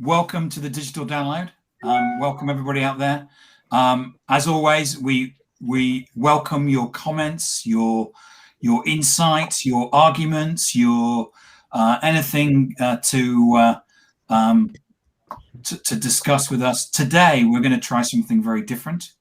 welcome to the digital download. Welcome everybody out there. As always, we welcome your comments, your insights, your arguments, your anything to discuss with us. Today, we're going to try something very different.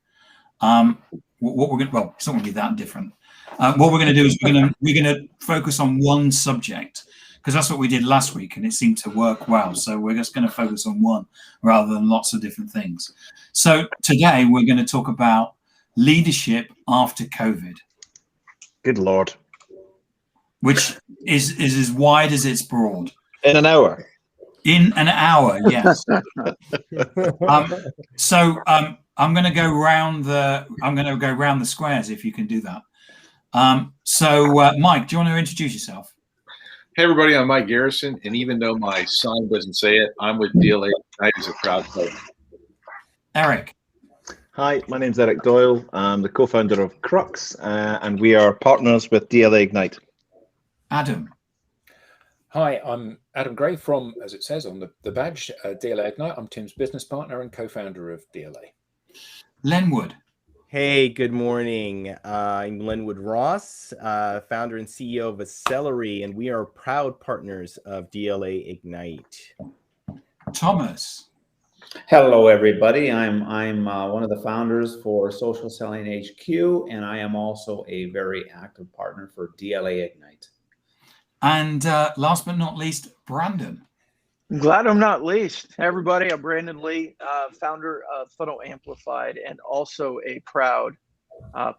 What we're going well, it's not going to be that different. What we're going to do is we're going to focus on one subject, because that's what we did last week and it seemed to work well. So we're just going to focus on one rather than lots of different things. So today we're going to talk about leadership after COVID. Good Lord. Which is as wide as it's broad. In an hour. In an hour, yes. I'm going to go round the squares if you can do that. Mike, do you want to introduce yourself? Hey everybody, I'm Mike Garrison, and even though my sign doesn't say it, I'm with DLA Ignite as a proud partner. Eric. Hi, my name's Eric Doyle. I'm the co-founder of Crux, and we are partners with DLA Ignite. Adam. Hi, I'm Adam Gray from, as it says on the badge, DLA Ignite. I'm Tim's business partner and co-founder of DLA. Lenwood. Hey, good morning. I'm Lenwood Ross, founder and CEO of Accelerate, and we are proud partners of DLA Ignite. Thomas. Hello, everybody. I'm one of the founders for Social Selling HQ, and I am also a very active partner for DLA Ignite. And last but not least, Brandon. I'm glad I'm not least. Hey everybody, I'm Brandon Lee, founder of Funnel Amplified and also a proud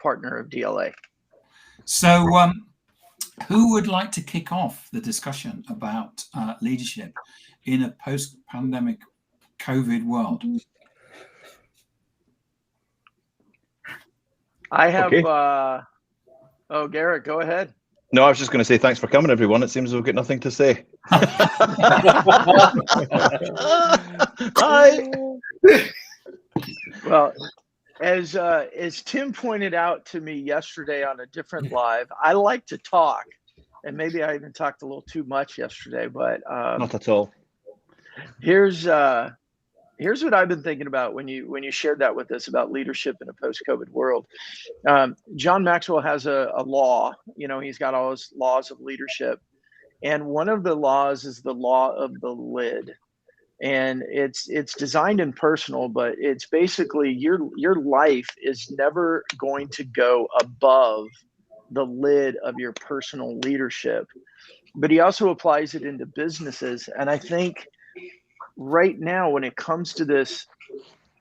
partner of DLA. So who would like to kick off the discussion about leadership in a post-pandemic COVID world? I have, okay. Garrett, go ahead. No, I was just going to say thanks for coming, everyone. It seems we've got nothing to say. Hi. Well, as Tim pointed out to me yesterday on a different live, I like to talk, and maybe I even talked a little too much yesterday, but not at all. Here's what I've been thinking about when you shared that with us about leadership in a post-COVID world. John Maxwell has a law. He's got all his laws of leadership, and one of the laws is the law of the lid. And it's designed and personal, but it's basically your life is never going to go above the lid of your personal leadership. But he also applies it into businesses, and I think right now, when it comes to this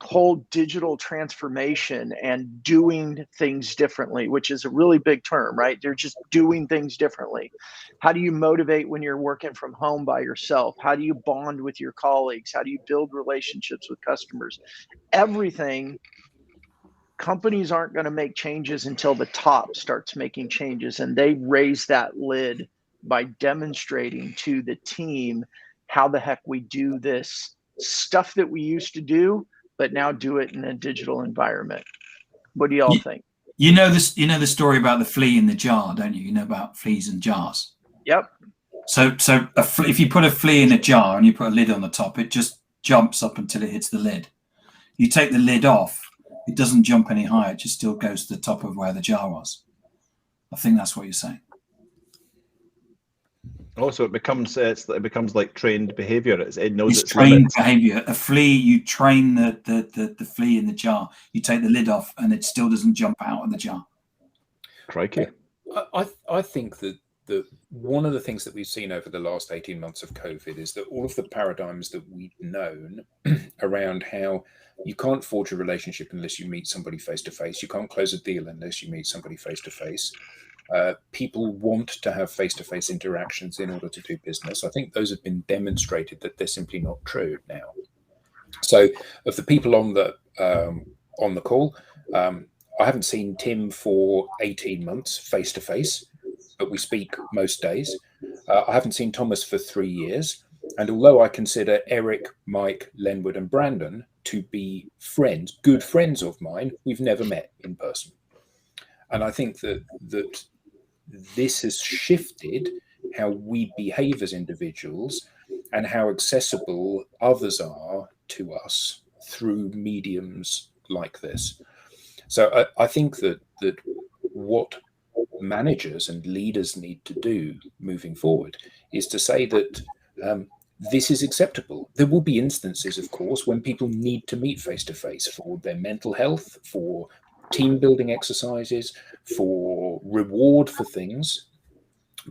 whole digital transformation and doing things differently, which is a really big term, right? They're just doing things differently. How do you motivate when you're working from home by yourself? How do you bond with your colleagues? How do you build relationships with customers? Everything. Companies aren't going to make changes until the top starts making changes, and they raise that lid by demonstrating to the team how the heck we do this stuff that we used to do, but now do it in a digital environment. What do y'all think? You know the story about the flea in the jar, don't you? You know about fleas and jars. Yep. So if you put a flea in a jar and you put a lid on the top, it just jumps up until it hits the lid. You take the lid off, it doesn't jump any higher. It just still goes to the top of where the jar was. I think that's what you're saying. Also, it becomes like trained behavior. It knows it's trained behavior. A flea, you train the flea in the jar. You take the lid off, and it still doesn't jump out of the jar. Crikey! I think that one of the things that we've seen over the last 18 months of COVID is that all of the paradigms that we've known around how you can't forge a relationship unless you meet somebody face to face. You can't close a deal unless you meet somebody face to face. People want to have face-to-face interactions in order to do business. I think those have been demonstrated that they're simply not true now. So, of the people on the call, I haven't seen Tim for 18 months face-to-face, but we speak most days. I haven't seen Thomas for 3 years, and although I consider Eric, Mike, Lenwood, and Brandon to be friends, good friends of mine, we've never met in person. And I think that this has shifted how we behave as individuals and how accessible others are to us through mediums like this. So I think that what managers and leaders need to do moving forward is to say that this is acceptable. There will be instances, of course, when people need to meet face to face for their mental health, for team building exercises, for reward for things,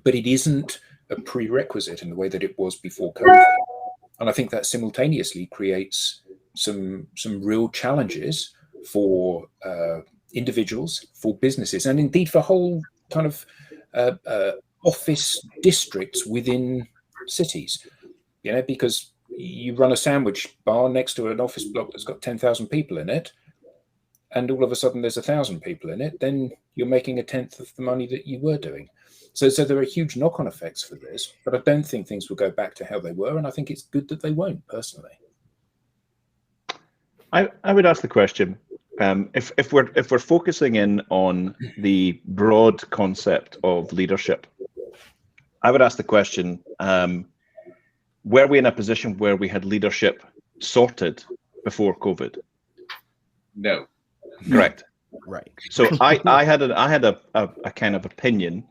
but it isn't a prerequisite in the way that it was before COVID. And I think that simultaneously creates some real challenges for individuals, for businesses, and indeed for whole kind of office districts within cities. You know, because you run a sandwich bar next to an office block that's got 10,000 people in it, and all of a sudden there's 1,000 people in it, then you're making 1/10 of the money that you were doing. So there are huge knock-on effects for this, but I don't think things will go back to how they were, and I think it's good that they won't, personally. I would ask the question, if we're focusing in on the broad concept of leadership, I would ask the question, were we in a position where we had leadership sorted before COVID? No. Correct. Right. So I had a kind of opinion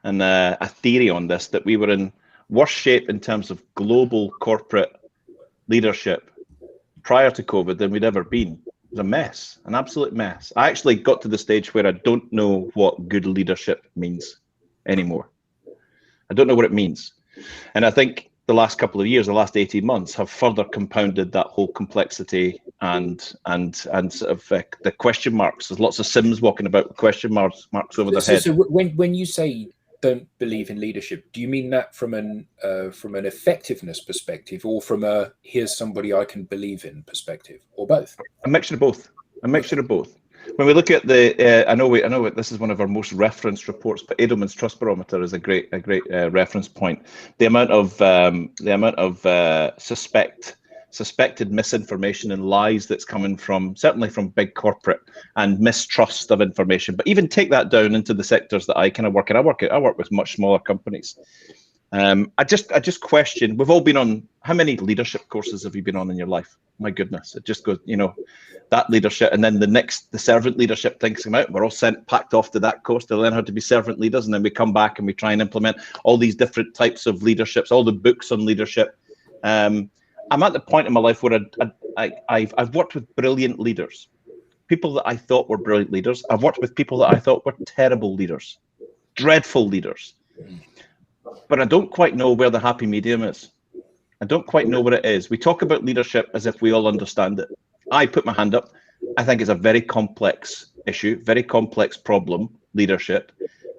and a theory on this, that we were in worse shape in terms of global corporate leadership prior to COVID than we'd ever been. It was a mess, an absolute mess. I actually got to the stage where I don't know what good leadership means anymore. I don't know what it means. And I think the last couple of years, the last 18 months, have further compounded that whole complexity and sort of the question marks. There's lots of Sims walking about with question marks over their head. So when you say don't believe in leadership, do you mean that from an effectiveness perspective, or from a here's somebody I can believe in perspective, or both? A mixture of both. A mixture of both. When we look at the, I know this is one of our most referenced reports, but Edelman's Trust Barometer is a great reference point. The amount of suspected misinformation and lies that's coming from, certainly from big corporate, and mistrust of information. But even take that down into the sectors that I kind of work in. I work with much smaller companies. I just question. We've all been on. How many leadership courses have you been on in your life? My goodness, it just goes. That leadership, and then the servant leadership things come out. We're all packed off to that course to learn how to be servant leaders, and then we come back and we try and implement all these different types of leaderships, all the books on leadership. I'm at the point in my life where I've worked with brilliant leaders, people that I thought were brilliant leaders. I've worked with people that I thought were terrible leaders, dreadful leaders. But I don't quite know where the happy medium is. I don't quite know what it is. We talk about leadership as if we all understand it. I put my hand up. I think it's a very complex issue, very complex problem, leadership.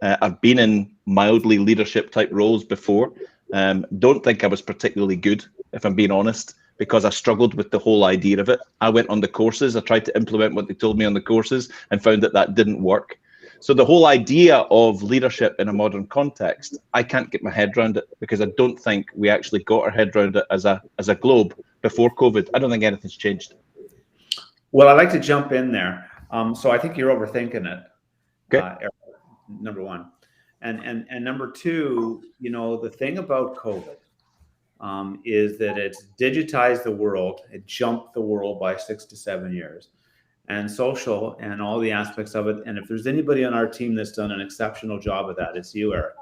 I've been in mildly leadership type roles before. Don't think I was particularly good, if I'm being honest, because I struggled with the whole idea of it. I went on the courses. I tried to implement what they told me on the courses and found that didn't work. So the whole idea of leadership in a modern context, I can't get my head around it, because I don't think we actually got our head around it as a globe before COVID. I don't think anything's changed. Well, I'd like to jump in there. So I think you're overthinking it. Okay. Eric, number one, and number two, the thing about COVID is that it's digitized the world. It jumped the world by 6 to 7 years. And social and all the aspects of it. And if there's anybody on our team that's done an exceptional job of that, it's you, Eric.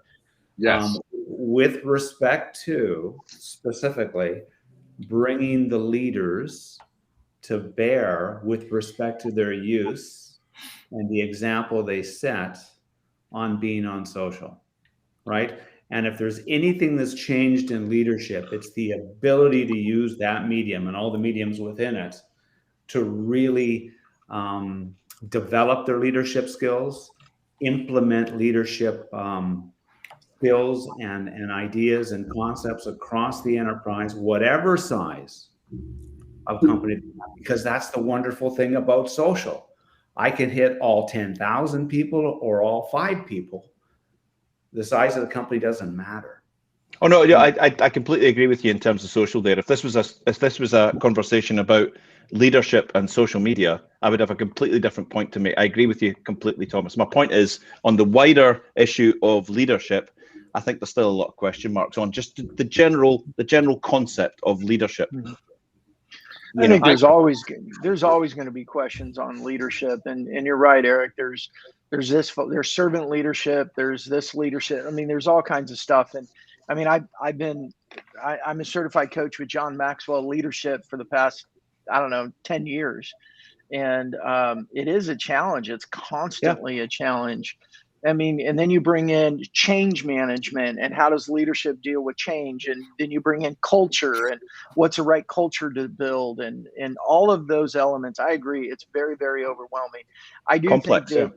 Yes. With respect to specifically bringing the leaders to bear with respect to their use and the example they set on being on social, right? And if there's anything that's changed in leadership, it's the ability to use that medium and all the mediums within it to really develop their leadership skills, implement leadership skills and ideas and concepts across the enterprise, whatever size of company, because that's the wonderful thing about social. I can hit all 10,000 people or all 5 people. The size of the company doesn't matter. Oh no, yeah, I completely agree with you in terms of social there. If this was a conversation about leadership and social media, I would have a completely different point to make. I agree with you completely, Thomas. My point is, on the wider issue of leadership, I think there's still a lot of question marks on just the general concept of leadership. I think there's always going to be questions on leadership, and you're right, Eric. There's servant leadership. There's this leadership. I mean, there's all kinds of stuff. And I mean, I'm a certified coach with John Maxwell Leadership for the past, I don't know, 10 years, and it is a challenge. It's constantly a challenge. I mean, and then you bring in change management and how does leadership deal with change? And then you bring in culture and what's the right culture to build and all of those elements. I agree. It's very, very overwhelming. I do think that,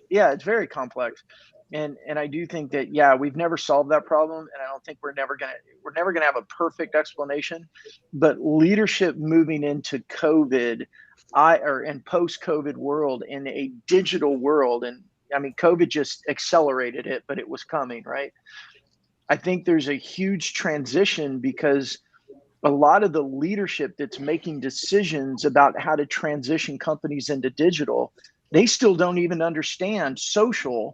it's very complex. And I do think that, we've never solved that problem. And I don't think we're never going to have a perfect explanation, but leadership moving into COVID and post-COVID world in a digital world, and I mean, COVID just accelerated it, but it was coming, right? I think there's a huge transition because a lot of the leadership that's making decisions about how to transition companies into digital, they still don't even understand social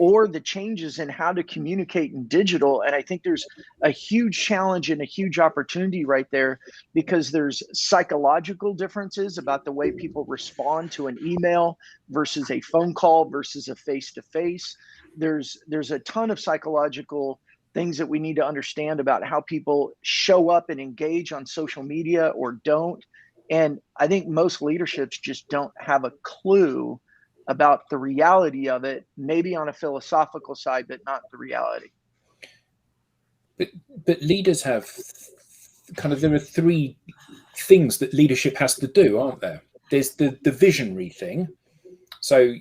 or the changes in how to communicate in digital. And I think there's a huge challenge and a huge opportunity right there because there's psychological differences about the way people respond to an email versus a phone call versus a face-to-face. There's a ton of psychological things that we need to understand about how people show up and engage on social media or don't. And I think most leaderships just don't have a clue about the reality of it, maybe on a philosophical side, but not the reality. But leaders have there are three things that leadership has to do, aren't there? There's the visionary thing. So,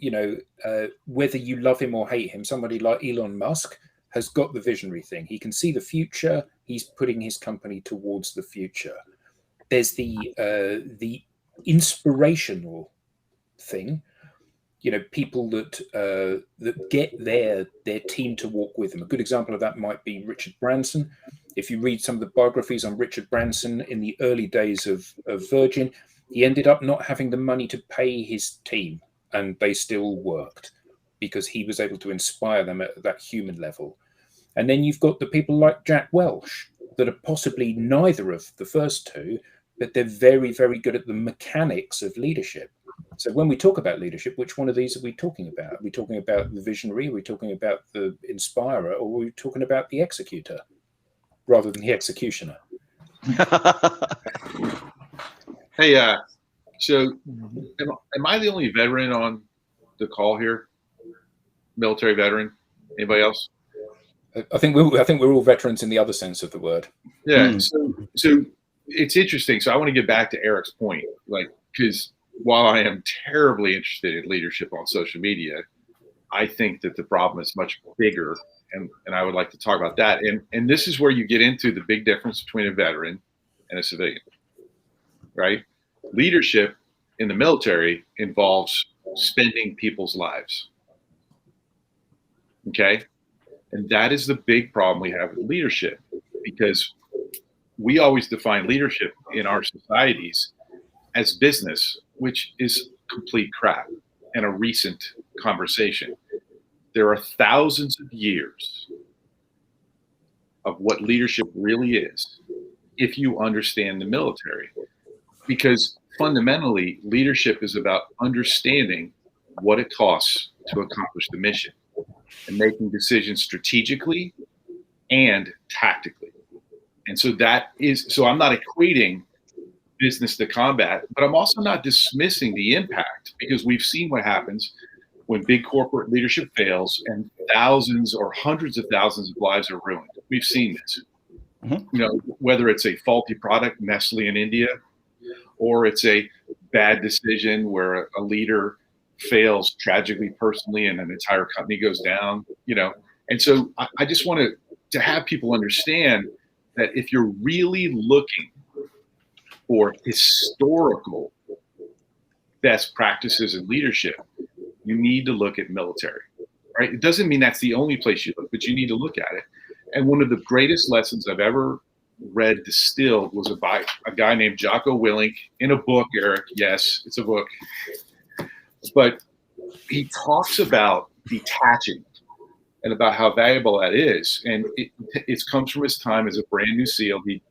whether you love him or hate him, somebody like Elon Musk has got the visionary thing. He can see the future. He's putting his company towards the future. There's the inspirational thing. People that get their team to walk with them. A good example of that might be Richard Branson. If you read some of the biographies on Richard Branson in the early days of Virgin, he ended up not having the money to pay his team, and they still worked because he was able to inspire them at that human level. And then you've got the people like Jack Welch that are possibly neither of the first two, but they're very, very good at the mechanics of leadership. So when we talk about leadership, which one of these are we talking about? Are we talking about the visionary? Are we talking about the inspirer? Or are we talking about the executor rather than the executioner? Hey, so am I the only veteran on the call here? Military veteran? Anybody else? I think we're all veterans in the other sense of the word. Yeah. So it's interesting. So I want to get back to Eric's point, because while I am terribly interested in leadership on social media, I think that the problem is much bigger, and I would like to talk about that. And this is where you get into the big difference between a veteran and a civilian, right? Leadership in the military involves spending people's lives, okay? And that is the big problem we have with leadership, because we always define leadership in our societies as business, which is complete crap and a recent conversation. There are thousands of years of what leadership really is if you understand the military, because fundamentally leadership is about understanding what it costs to accomplish the mission and making decisions strategically and tactically. And so I'm not equating business to combat, but I'm also not dismissing the impact, because we've seen what happens when big corporate leadership fails and thousands or hundreds of thousands of lives are ruined. We've seen this. Whether it's a faulty product, Nestle in India, or it's a bad decision where a leader fails tragically personally and an entire company goes down, And so I just want to have people understand that if you're really looking for historical best practices in leadership, you need to look at military, right? It doesn't mean that's the only place you look, but you need to look at it. And one of the greatest lessons I've ever read distilled was by a guy named Jocko Willink in a book, Eric. Yes, it's a book. But he talks about detaching and about how valuable that is. And it comes from his time as a brand new SEAL. He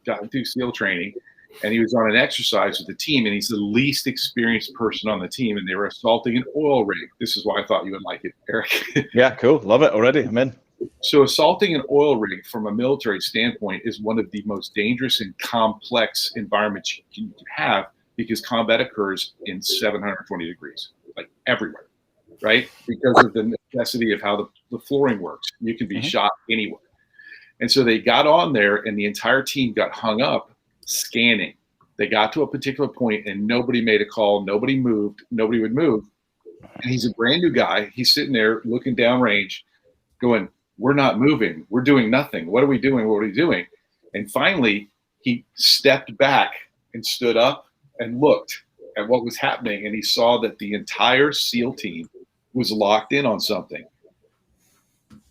got through SEAL training, and he was on an exercise with the team, and he's the least experienced person on the team, and they were assaulting an oil rig. This is why I thought you would like it, Eric. Yeah, cool. Love it already. I'm in. So assaulting an oil rig from a military standpoint is one of the most dangerous and complex environments you can have, because combat occurs in 720 degrees, like everywhere, right? Because of the necessity of how the flooring works. You can be shot anywhere. And so they got on there, and the entire team got hung up scanning. They got to a particular point, and nobody made a call. Nobody moved. Nobody would move. And he's a brand new guy. He's sitting there looking downrange going, we're not moving. We're doing nothing. What are we doing? What are we doing? And finally, he stepped back and stood up and looked at what was happening. And he saw that the entire SEAL team was locked in on something.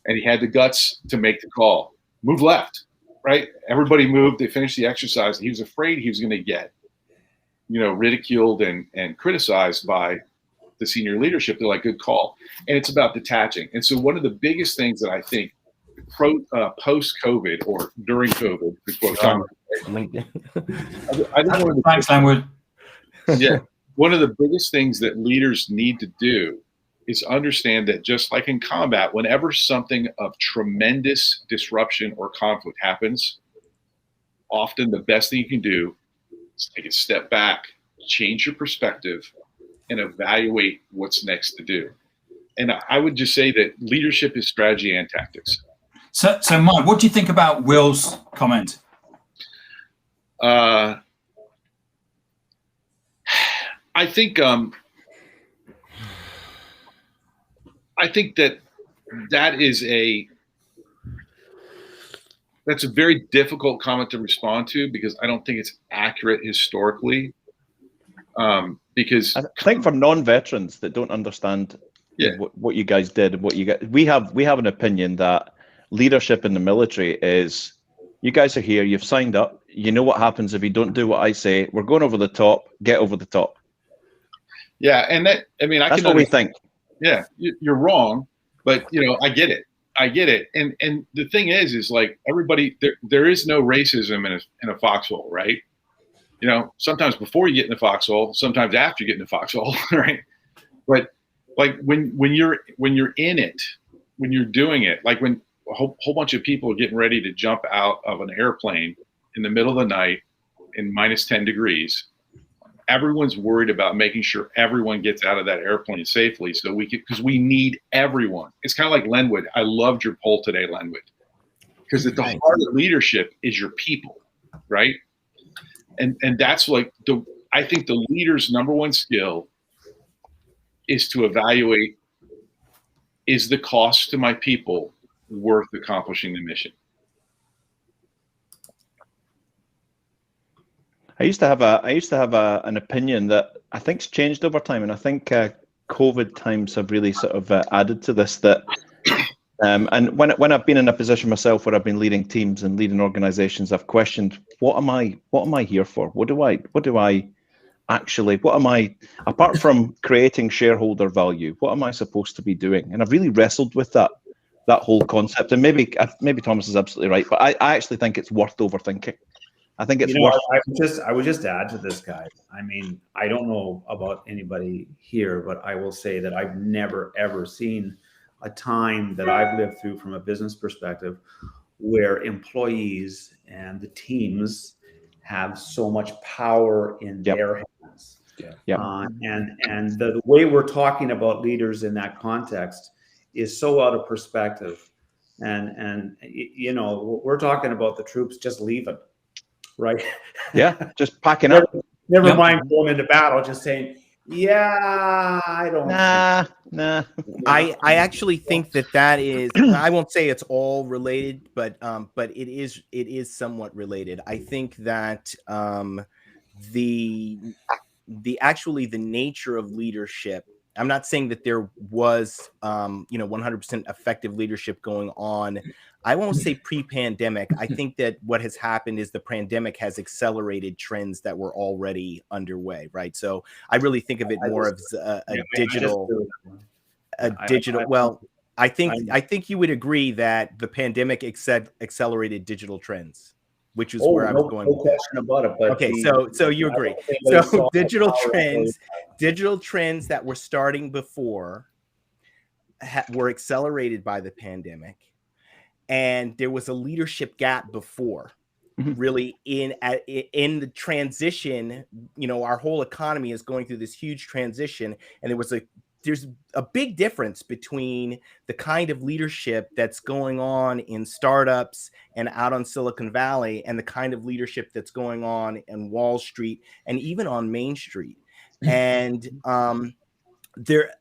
And he had the guts to make the call. Move left, right? Everybody moved. They finished the exercise. He was afraid he was going to get, ridiculed and criticized by the senior leadership. They're like, good call. And it's about detaching. And so one of the biggest things that I think post-COVID or during COVID, Thanks, Langwood. Yeah. One of the biggest things that leaders need to do is understand that, just like in combat, whenever something of tremendous disruption or conflict happens, often the best thing you can do is take a step back, change your perspective, and evaluate what's next to do. And I would just say that leadership is strategy and tactics. So Mike, what do you think about Will's comment? I think that's a very difficult comment to respond to, because I don't think it's accurate historically. Because I think for non-veterans that don't understand what you guys did and what you got, we have an opinion that leadership in the military is, you guys are here, you've signed up, you know what happens if you don't do what I say. We're going over the top. Get over the top. Yeah, and that's what we think. Yeah, you're wrong, but I get it. And the thing is like, everybody, there is no racism in a foxhole, right? Sometimes before you get in the foxhole, sometimes after you get in the foxhole, right? But like when you're in it, when you're doing it, like when a whole bunch of people are getting ready to jump out of an airplane in the middle of the night in minus 10 degrees, everyone's worried about making sure everyone gets out of that airplane safely, so because we need everyone. It's kind of like Lenwood. I loved your poll today, Lenwood, because at the heart of leadership is your people, right? And that's like I think the leader's number one skill is to evaluate, is the cost to my people worth accomplishing the mission? I used to have an opinion that I think's changed over time, and I think COVID times have really sort of added to this. That and when I've been in a position myself where I've been leading teams and leading organizations, I've questioned, what am I here for? What am I, apart from creating shareholder value, what am I supposed to be doing? And I've really wrestled with that whole concept. And maybe Thomas is absolutely right, but I actually think it's worth overthinking. I think it's worth. I would just add to this, guys. I mean, I don't know about anybody here, but I will say that I've never ever seen a time that I've lived through from a business perspective where employees and the teams have so much power in their hands. And the way we're talking about leaders in that context is so out of perspective. And we're talking about the troops just leaving, right? Yeah, just packing up. Never mind going into battle, just saying, yeah, I don't. Nah. I actually think that is. I won't say it's all related, but it is somewhat related. I think that the nature of leadership. I'm not saying that there was 100% effective leadership going on. I won't say pre-pandemic. I think that what has happened is the pandemic has accelerated trends that were already underway, right? So I really think of it more as a digital. Well, I think you would agree that the pandemic accelerated digital trends, which is where I was going. No question about it. But okay, so you agree. So digital trends that were starting before were accelerated by the pandemic, and there was a leadership gap before. Really in the transition, our whole economy is going through this huge transition, and there's a big difference between the kind of leadership that's going on in startups and out on Silicon Valley and the kind of leadership that's going on in Wall Street and even on Main Street. And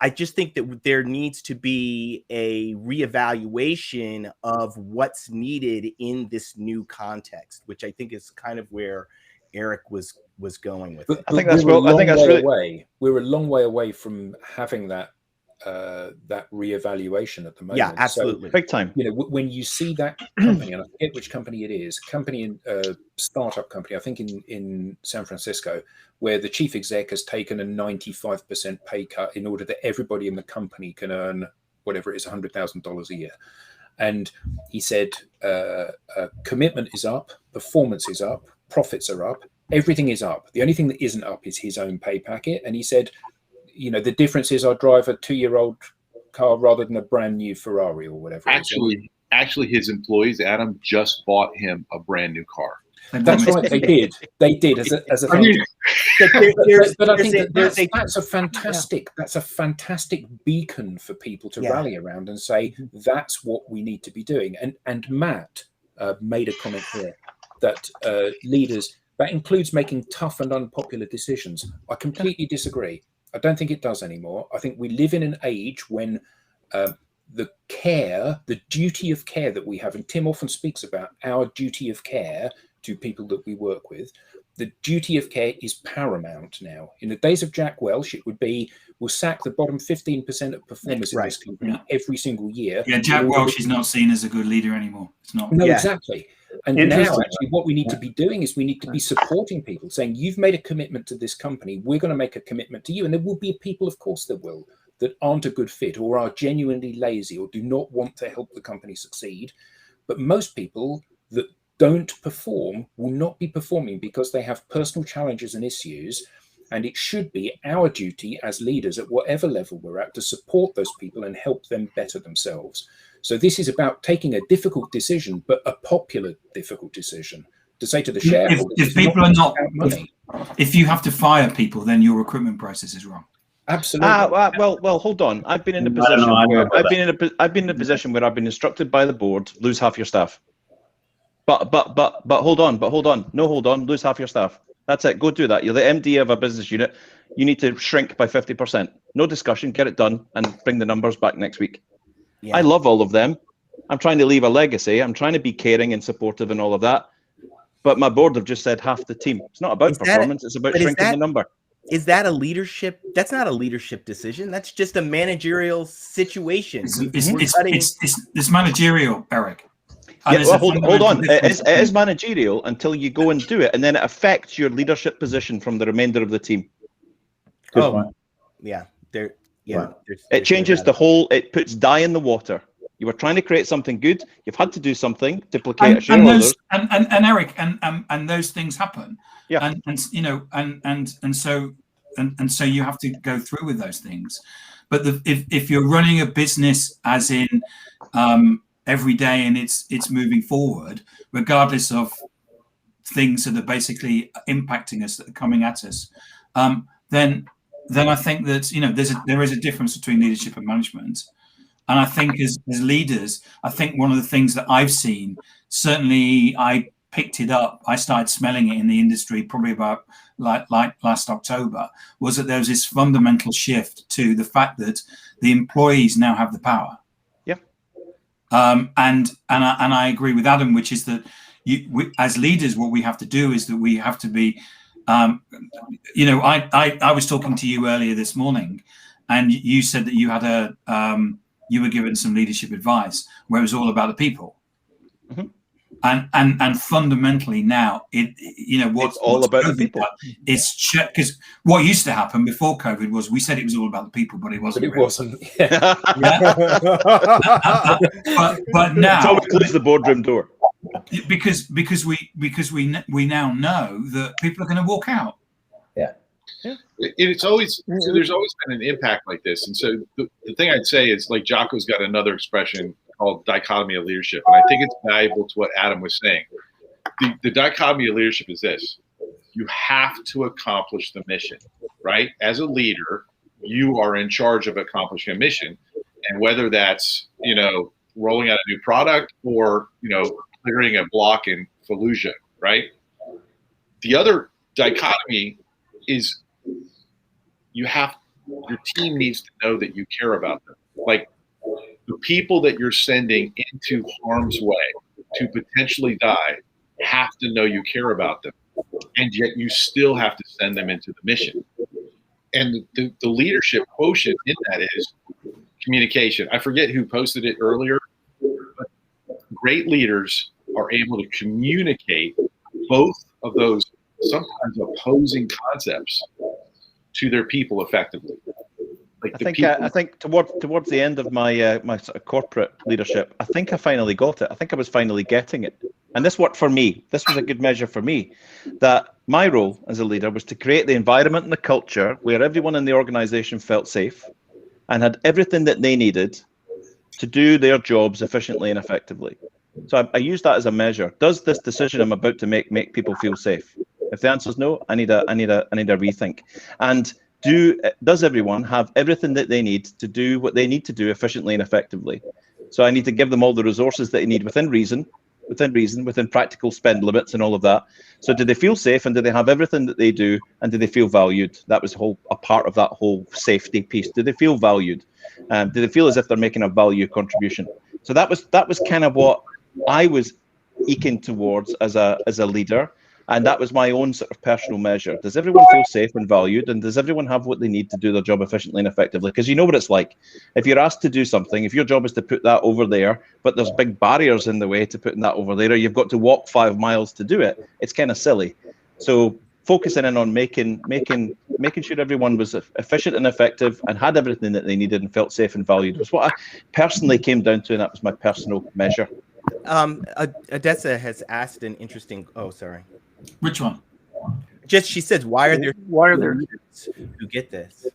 I just think that there needs to be a reevaluation of what's needed in this new context, which I think is kind of where Eric was going with it. I think that's really. We're a long way away from having that reevaluation at the moment. Yeah, absolutely, big time. When you see that company, and I forget which company it is, startup company, I think in San Francisco, where the chief exec has taken a 95% pay cut in order that everybody in the company can earn whatever it is, $100,000 a year. And he said, commitment is up, performance is up, profits are up, everything is up. The only thing that isn't up is his own pay packet. And he said, the difference is I drive a 2-year-old car rather than a brand new Ferrari or whatever. Actually, his employees, Adam, just bought him a brand new car. That's right. They did. They did as a thing. But I think that's a fantastic beacon for people to rally around and say that's what we need to be doing. And Matt made a comment here that leaders, that includes making tough and unpopular decisions. I completely disagree. I don't think it does anymore. I think we live in an age when the duty of care that we have, and Tim often speaks about our duty of care to people that we work with, the duty of care is paramount now. In the days of Jack Welch, it would be, we'll sack the bottom 15% of performers in this company every single year. Yeah, Jack Welch is not seen as a good leader anymore. It's not. No, exactly. And now, actually, what we need to be doing is we need to be supporting people, saying, you've made a commitment to this company, we're going to make a commitment to you. And there will be people, of course there will, that aren't a good fit or are genuinely lazy or do not want to help the company succeed. But most people that don't perform will not be performing because they have personal challenges and issues. And it should be our duty as leaders at whatever level we're at to support those people and help them better themselves. So this is about taking a difficult decision, but a popular difficult decision, to say to the shareholders, if people are not money. If you have to fire people, then your recruitment process is wrong. Absolutely. Well, hold on. I've been in a position I've been in a position where I've been instructed by the board, lose half your staff. But hold on. Lose half your staff. That's it. Go do that. You're the MD of a business unit. You need to shrink by 50%. No discussion. Get it done and bring the numbers back next week. Yeah. I love all of them. I'm trying to leave a legacy. I'm trying to be caring and supportive and all of that. But my board have just said half the team. It's not about performance. It's about shrinking the number. Is that a leadership? That's not a leadership decision. That's just a managerial situation. It's managerial, Eric. Yeah, well, hold on. It is managerial until you go and do it, and then it affects your leadership position from the remainder of the team. Yeah. It changes the whole. It puts dye in the water. You were trying to create something good. You've had to do something to placate shareholders. And Eric, and those things happen. Yeah. And so you have to go through with those things. But if you're running a business as in every day and it's moving forward, regardless of things that are basically impacting us, that are coming at us, then I think that there is a difference between leadership and management. And I think as leaders, I think one of the things that I've seen, certainly I picked it up, I started smelling it in the industry probably about like last October, was that there was this fundamental shift to the fact that the employees now have the power. Yeah. And I agree with Adam, which is that as leaders, what we have to do is that we have to be, I was talking to you earlier this morning, and you said that you had you were given some leadership advice where it was all about the people. Mm-hmm. And fundamentally now, It's all about the people. It's because what used to happen before COVID was we said it was all about the people, but it wasn't. But it wasn't. Yeah. But now, until we close the boardroom door, because we now know that people are going to walk out. It's always so there's always been an impact like this, and so the thing I'd say is, like, Jocko's got another expression called dichotomy of leadership, and I think it's valuable to what Adam was saying. The dichotomy of leadership is this: you have to accomplish the mission, right? As a leader, you are in charge of accomplishing a mission, and whether that's rolling out a new product or clearing a block in Fallujah, right? The other dichotomy is your team needs to know that you care about them. Like, the people that you're sending into harm's way to potentially die have to know you care about them, and yet you still have to send them into the mission. And the leadership quotient in that is communication. I forget who posted it earlier, but great leaders are able to communicate both of those sometimes opposing concepts to their people effectively. Like, I think towards the end of my my sort of corporate leadership, I think I finally got it. I think I was finally getting it, and this worked for me. This was a good measure for me. That my role as a leader was to create the environment and the culture where everyone in the organization felt safe and had everything that they needed to do their jobs efficiently and effectively. So I use that as a measure. Does this decision I'm about to make people feel safe? If the answer is no, I need a rethink. And does everyone have everything that they need to do what they need to do efficiently and effectively? So I need to give them all the resources that they need within reason, within practical spend limits and all of that. So do they feel safe, and do they have everything that they do, and do they feel valued? That was a part of that whole safety piece. Do they feel valued? Do they feel as if they're making a value contribution? So that was kind of what I was eking towards as a leader. And that was my own sort of personal measure. Does everyone feel safe and valued? And does everyone have what they need to do their job efficiently and effectively? Because you know what it's like. If you're asked to do something, if your job is to put that over there, but there's big barriers in the way to putting that over there, or you've got to walk 5 miles to do it, it's kind of silly. So focusing in on making sure everyone was efficient and effective and had everything that they needed and felt safe and valued was what I personally came down to, and that was my personal measure. Odessa has asked an interesting. Oh, sorry. Which one? She says, why are there leaders who get this?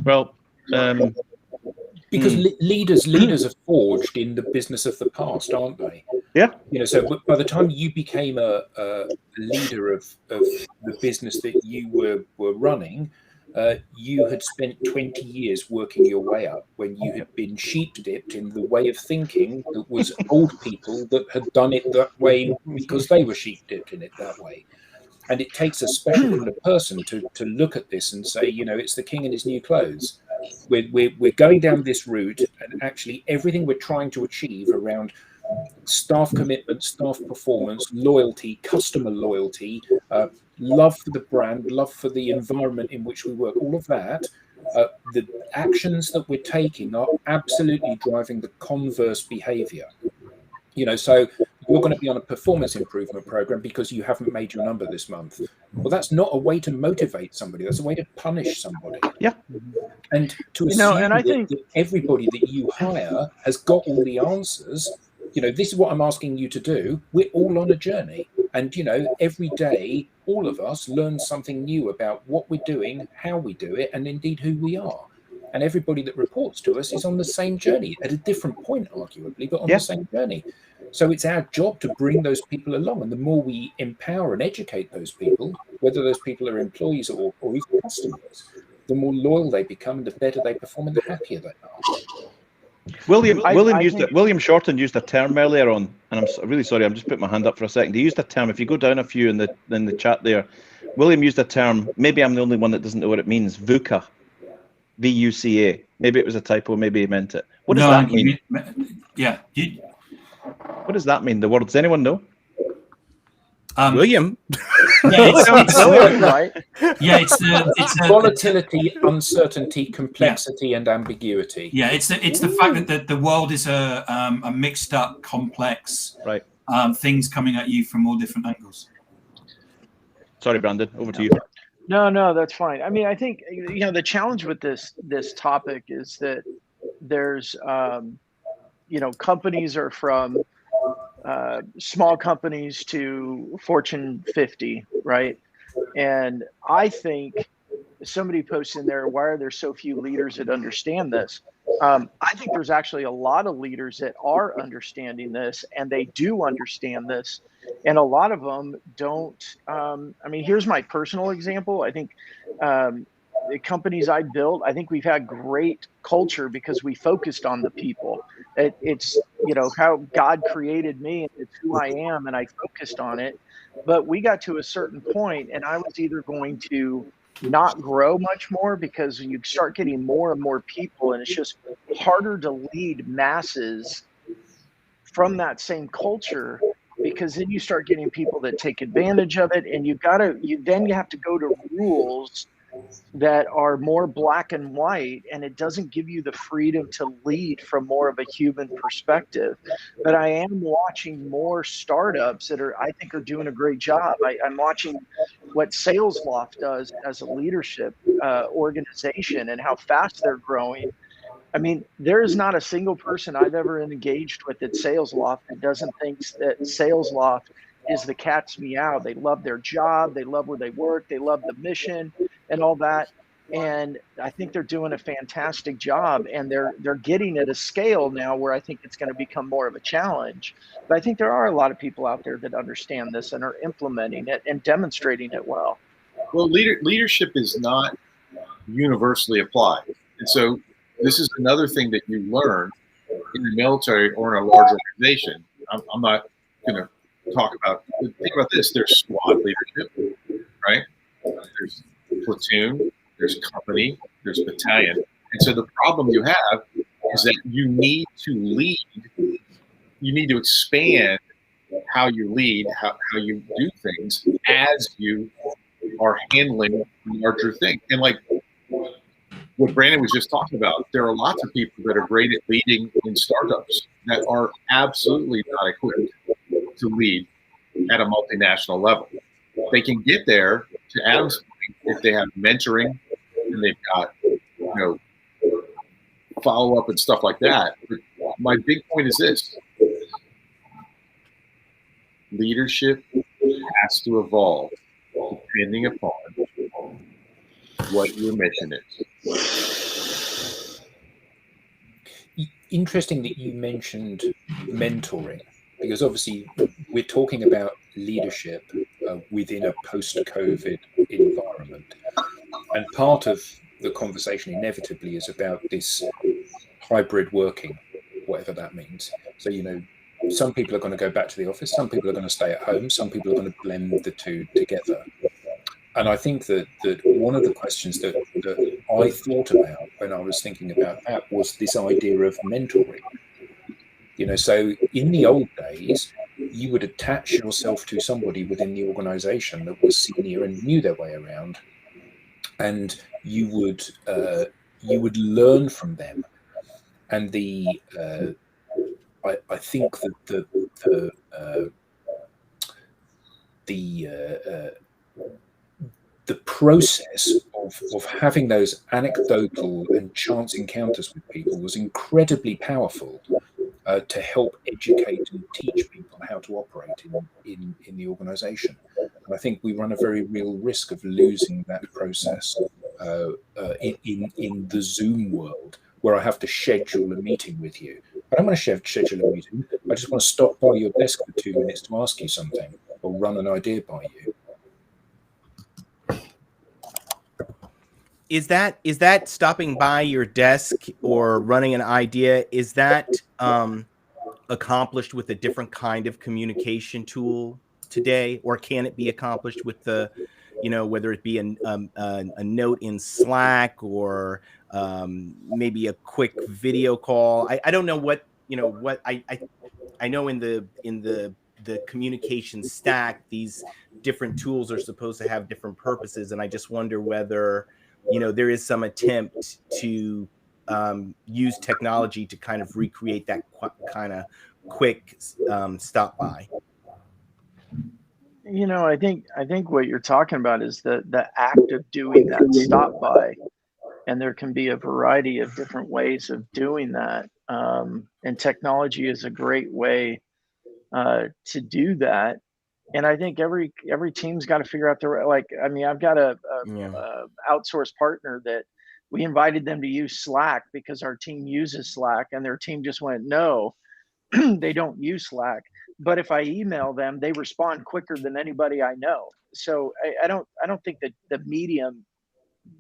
Well, because leaders are forged in the business of the past, aren't they? Yeah. So by the time you became a leader of the business that you were running, you had spent 20 years working your way up when you had been sheep-dipped in the way of thinking that was old people that had done it that way because they were sheep-dipped in it that way. And it takes a special kind of person to look at this and say, it's the king in his new clothes. We're going down this route, and actually everything we're trying to achieve around staff commitment, staff performance, loyalty, customer loyalty, love for the brand, love for the environment in which we work, all of that, the actions that we're taking are absolutely driving the converse behavior. So you're going to be on a performance improvement program because you haven't made your number this month. Well, that's not a way to motivate somebody. That's a way to punish somebody. Yeah. And to assume and I think that everybody that you hire has got all the answers. This is what I'm asking you to do. We're all on a journey. And, every day, all of us learn something new about what we're doing, how we do it, and indeed who we are. And everybody that reports to us is on the same journey at a different point, arguably, but on the same journey. So it's our job to bring those people along. And the more we empower and educate those people, whether those people are employees or even customers, the more loyal they become, and the better they perform, and the happier they are. William Shorten used a term earlier on, and I'm really sorry, I'm just putting my hand up for a second. He used a term. If you go down a few in the chat there, William used a term. Maybe I'm the only one that doesn't know what it means. VUCA, VUCA. Maybe it was a typo. Maybe he meant it. What does that mean? Yeah. What does that mean? The word. Does anyone know? William. Yeah, Right? yeah, it's the Volatility, uncertainty, complexity, and ambiguity. yeah, it's the fact that the world is a mixed up, complex, Right. Things coming at you from all different angles. Sorry, Brandon, over to you. No, that's fine. I mean, I think the challenge with this topic is that there's companies are from small companies to Fortune 50, right? And I think somebody posts in there, why are there so few leaders that understand this? I think there's actually a lot of leaders that are understanding this, and they do understand this. And a lot of them don't. I mean, here's my personal example. I think the companies I built, I think we've had great culture because we focused on the people. It's how God created me, and it's who I am, and I focused on it. But we got to a certain point, and I was either going to not grow much more because you start getting more and more people, and it's just harder to lead masses from that same culture, because then you start getting people that take advantage of it, and you have to go to rules that are more black and white, and it doesn't give you the freedom to lead from more of a human perspective. But I am watching more startups that I think are doing a great job. I'm watching what SalesLoft does as a leadership organization and how fast they're growing. I mean, there is not a single person I've ever engaged with at SalesLoft that doesn't think that SalesLoft is the cat's meow. They love their job, they love where they work, they love the mission and all that. And I think they're doing a fantastic job, and they're getting at a scale now where I think it's going to become more of a challenge. But I think there are a lot of people out there that understand this and are implementing it and demonstrating it well. Well, leadership is not universally applied. And so this is another thing that you learn in the military or in a large organization. I'm not going to talk about, think about this. There's squad leadership, right? There's platoon, there's company, there's battalion. And so the problem you have is that you need to lead, you need to expand how you lead, how you do things as you are handling larger things. And like what Brandon was just talking about, there are lots of people that are great at leading in startups that are absolutely not equipped to lead at a multinational level. They can get there, to Adam's point, if they have mentoring and they've got, follow up and stuff like that. But my big point is this: leadership has to evolve depending upon what your mission is. Interesting that you mentioned mentoring, because obviously we're talking about leadership within a post-COVID environment. And part of the conversation inevitably is about this hybrid working, whatever that means. So, some people are going to go back to the office, some people are going to stay at home, some people are going to blend the two together. And I think that one of the questions that I thought about when I was thinking about that was this idea of mentoring. So in the old days, you would attach yourself to somebody within the organization that was senior and knew their way around, and you would learn from them. And I think that the process of having those anecdotal and chance encounters with people was incredibly powerful to help educate and teach people how to operate in the organization. And I think we run a very real risk of losing that process in the Zoom world, where I have to schedule a meeting with you. I don't want to schedule a meeting. I just want to stop by your desk for 2 minutes to ask you something or run an idea by you. Is that stopping by your desk or running an idea? Is that accomplished with a different kind of communication tool today, or can it be accomplished with the, whether it be a note in Slack or maybe a quick video call? I don't know what I know in the the communication stack, these different tools are supposed to have different purposes, and I just wonder whether, you know, there is some attempt to use technology to kind of recreate that kind of quick stop by. You know, I think what you're talking about is the act of doing that stop by, and there can be a variety of different ways of doing that. And technology is a great way to do that. And I think every team's got to figure out their, like, I mean, I've got a outsourced partner that we invited them to use Slack because our team uses Slack, and their team just went, no, they don't use Slack. But if I email them, they respond quicker than anybody I know. So I don't think that the medium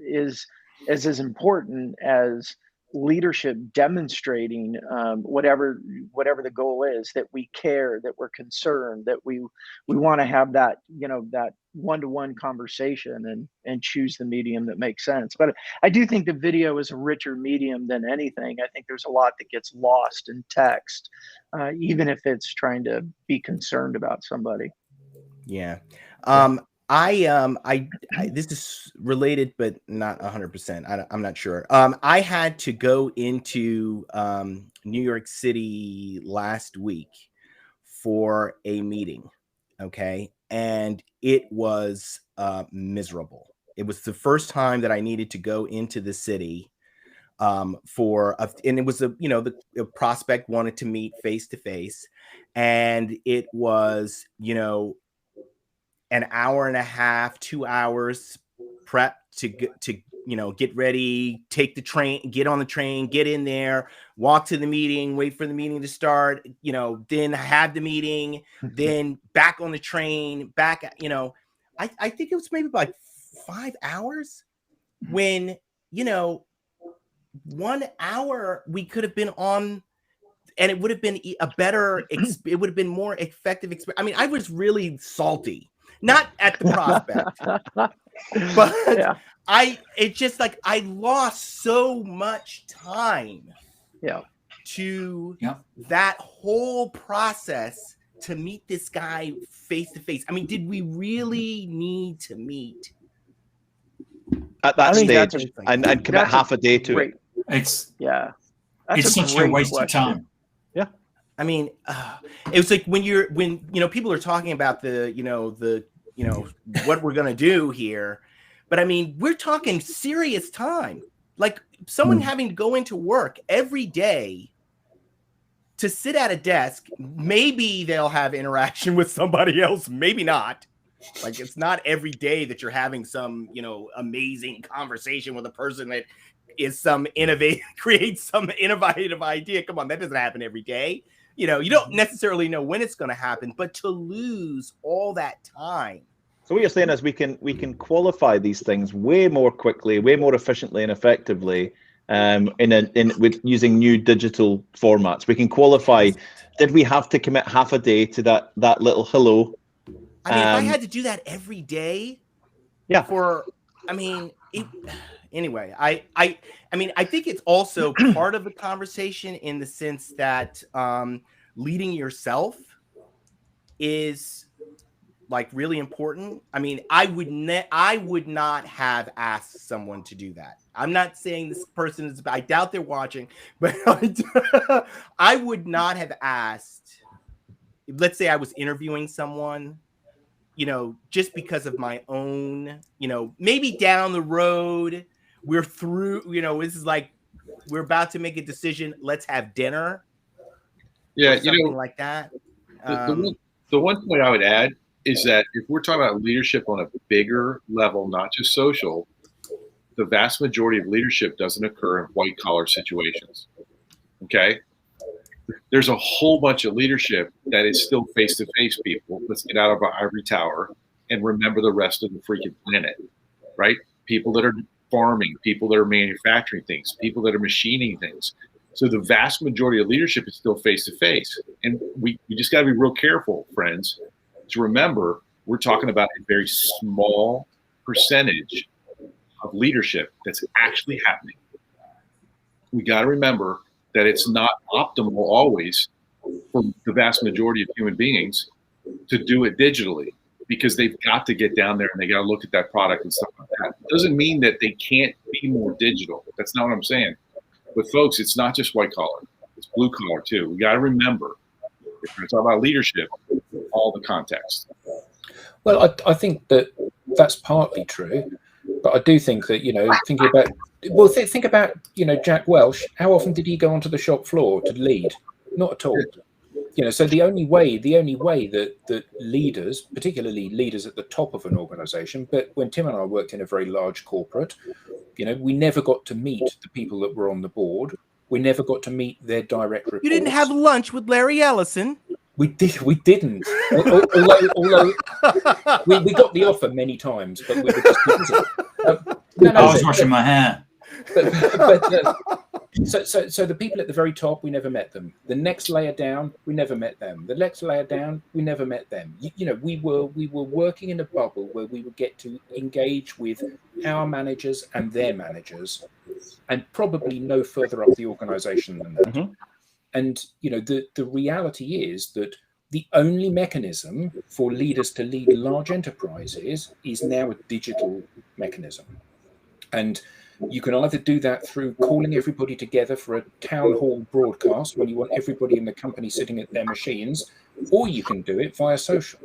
is as important as leadership demonstrating whatever the goal is, that we care, that we're concerned, that we want to have that, you know, that one-to-one conversation, and choose the medium that makes sense. But I do think the video is a richer medium than anything. I think there's a lot that gets lost in text, even if it's trying to be concerned about somebody. Yeah. I this is related, but not 100%. I'm not sure. I had to go into New York City last week for a meeting. Okay. And it was miserable. It was the first time that I needed to go into the city and it was the prospect wanted to meet face to face, and it was, an hour and a half, 2 hours prep to get ready, take the train, get on the train, get in there, walk to the meeting, wait for the meeting to start, then have the meeting, then back on the train, back, I think it was maybe like 5 hours when, 1 hour we could have been on, and it would have been a better, it would have been more effective experience. I mean, I was really salty. Not at the prospect, but yeah. It's just like I lost so much time to that whole process to meet this guy face to face. I mean, did we really need to meet at that stage and commit half a day to it? It's that's such a waste of time. Yeah. I mean, it was like when people are talking about the what we're going to do here. But I mean, we're talking serious time, like someone having to go into work every day to sit at a desk. Maybe they'll have interaction with somebody else. Maybe not. Like, it's not every day that you're having some, amazing conversation with a person that is creates some innovative idea. Come on, that doesn't happen every day. You don't necessarily know when it's going to happen, but to lose all that time. So what you're saying is we can qualify these things way more quickly, way more efficiently and effectively, with using new digital formats. We can qualify. Did we have to commit half a day to that little hello? I mean, if I had to do that every day, anyway, I mean, I think it's also part of the conversation in the sense that leading yourself is like really important. I mean, I would not have asked someone to do that. I'm not saying this person is, I doubt they're watching, but I would not have asked, let's say I was interviewing someone, just because of my own, maybe down the road, we're through, this is like, we're about to make a decision. Let's have dinner. Yeah. Something like that. The one point I would add is that if we're talking about leadership on a bigger level, not just social, the vast majority of leadership doesn't occur in white collar situations. Okay. There's a whole bunch of leadership that is still face-to-face people. Let's get out of our ivory tower and remember the rest of the freaking planet, right? People that are farming, people that are manufacturing things, people that are machining things. So the vast majority of leadership is still face-to-face. And we just got to be real careful, friends, to remember we're talking about a very small percentage of leadership that's actually happening. We got to remember that it's not optimal always for the vast majority of human beings to do it digitally because they've got to get down there and they got to look at that product and stuff like that. It doesn't mean that they can't be more digital. That's not what I'm saying. But folks, it's not just white collar. It's blue collar too. We got to remember, if we're talking about leadership, all the context. Well, I think that that's partly true, but I do think that, thinking about, well, think about, Jack Welch. How often did he go onto the shop floor to lead? Not at all. So the only way that leaders, particularly leaders at the top of an organization, but when Tim and I worked in a very large corporate, we never got to meet the people that were on the board. We never got to meet their direct reports. You didn't have lunch with Larry Ellison. We didn't. Although we got the offer many times, but we were just busy. I was washing my hair. So the people at the very top, we never met them. The next layer down, we never met them. The next layer down, we never met them. We were working in a bubble where we would get to engage with our managers and their managers, and probably no further up the organization than that. Mm-hmm. And the reality is that the only mechanism for leaders to lead large enterprises is now a digital mechanism. And you can either do that through calling everybody together for a town hall broadcast when you want everybody in the company sitting at their machines, or you can do it via social.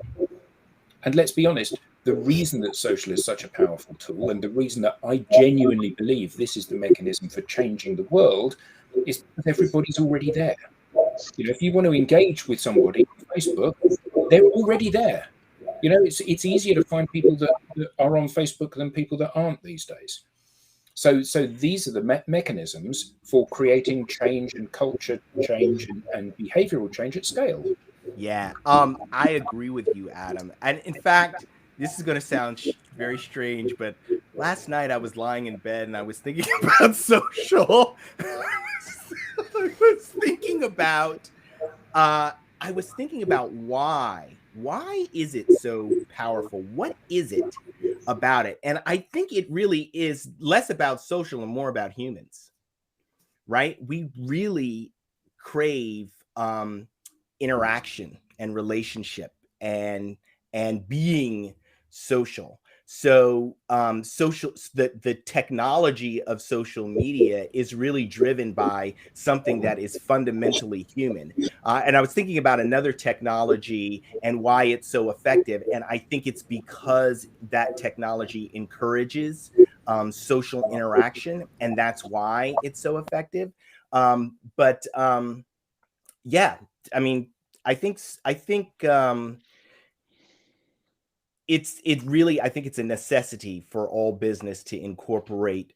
And let's be honest, the reason that social is such a powerful tool, and the reason that I genuinely believe this is the mechanism for changing the world, is because everybody's already there. If you want to engage with somebody on Facebook, they're already there. It's easier to find people that are on Facebook than people that aren't these days. So these are the mechanisms for creating change and culture change and behavioral change at scale. Yeah, I agree with you, Adam. And in fact, this is going to sound very strange, but last night I was lying in bed and I was thinking about social. I was thinking about why. Why is it so powerful? What is it about it? And I think it really is less about social and more about humans, right? We really crave interaction and relationship and being social. So the technology of social media is really driven by something that is fundamentally human. And I was thinking about another technology and why it's so effective. And I think it's because that technology encourages social interaction, and that's why it's so effective. Yeah, I mean, I think it's a necessity for all business to incorporate